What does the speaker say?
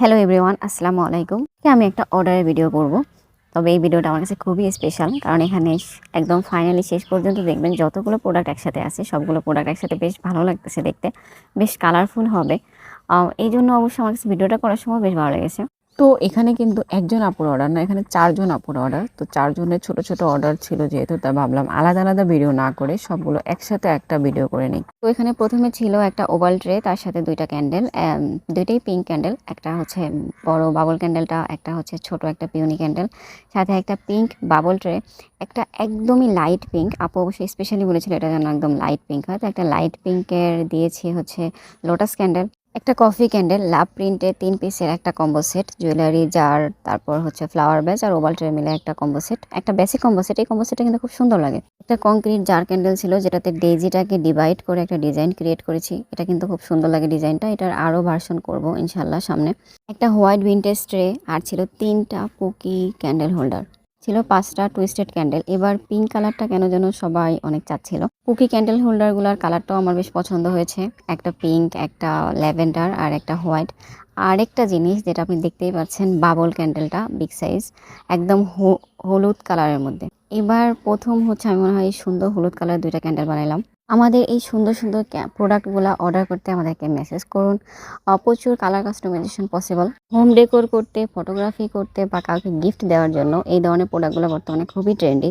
Hello everyone, আসসালামু আলাইকুম। আমি একটা অর্ডারের ভিডিও করব। তবে এই ভিডিওটা আমার কাছে খুবই স্পেশাল, কারণ এখানে একদম ফাইনালি শেষ পর্যন্ত দেখবেন যতগুলো প্রোডাক্ট একসাথে আছে সবগুলো প্রোডাক্ট একসাথে বেশ ভালো লাগতেছে দেখতে, বেশ কালারফুল হবে। এই জন্য অবশ্যই আমার কাছে ভিডিওটা করার সময় বেশ ভালো লেগেছে। তো এখানে কিন্তু একজন আপুর অর্ডার না, এখানে 4 জন আপুর অর্ডার। তো 4 জনের ছোট ছোট অর্ডার ছিল, যেহেতু তাই ভাবলাম আলাদা আলাদা ভিডিও না করে সবগুলো একসাথে একটা ভিডিও করে নিই। তো এখানে প্রথমে ছিল একটা ওভাল ট্রে, তার সাথে দুইটা ক্যান্ডেল, দুইটাই পিঙ্ক ক্যান্ডেল। একটা হচ্ছে বড় বাবল ক্যান্ডেলটা, একটা হচ্ছে ছোট একটা পিওনি ক্যান্ডেল, সাথে একটা পিঙ্ক বাবল ট্রে, একটা একদমই লাইট পিঙ্ক। আপু অবশ্যই স্পেশালি বলেছিল এটা যেন একদম লাইট পিঙ্ক হয়, তো একটা লাইট পিঙ্কের দিয়েছি হচ্ছে লোটাস ক্যান্ডেল, একটা কফি ক্যান্ডেল, লাভ প্রিন্টে 3 পিসের একটা কম্বো সেট, জুয়েলারি জার, তারপর হচ্ছে ফ্লাওয়ার বেজ আর ওভাল ট্রে মিলে একটা কম্বো সেট, একটা বেসিক কম্বো সেট। এই কম্বো সেটটা কিন্তু খুব সুন্দর লাগে। একটা কংক্রিট জার ক্যান্ডেল ছিল, যেটাতে ডেজিটাকে ডিভাইড করে একটা ডিজাইন ক্রিয়েট করেছি। এটা কিন্তু খুব সুন্দর লাগে ডিজাইনটা। এটার আরও ভার্সন করব ইনশাল্লাহ সামনে। একটা হোয়াইট ভিন্টেজ ট্রে, আর ছিল 3টা পুকি ক্যান্ডেল হোল্ডার, ছিল 5টা টুইস্টেড ক্যান্ডেল। এবার পিঙ্ক কালারটা কেন যেন সবাই অনেক চাচ্ছিল। পুকি ক্যান্ডেল হোল্ডারগুলোর কালারটাও আমার বেশ পছন্দ হয়েছে, একটা পিঙ্ক, একটা ল্যাভেন্ডার আর একটা হোয়াইট। আর একটা জিনিস যেটা আপনি দেখতেই পাচ্ছেন, বাবল ক্যান্ডেলটা বিগ সাইজ, একদম হলুদ কালারের মধ্যে। এবার প্রথম হচ্ছে আমি মনে হয় এই সুন্দর হলুদ কালার 2টা ক্যান্ডেল বানাইলাম। আমাদের এই সুন্দর সুন্দর প্রোডাক্টগুলো অর্ডার করতে আমাদেরকে মেসেজ করুন। প্রচুর colour customization possible. Home decor করতে, ফটোগ্রাফি করতে বা কাউকে গিফট দেওয়ার জন্য এই ধরনের প্রোডাক্টগুলো বর্তমানে খুবই ট্রেন্ডি।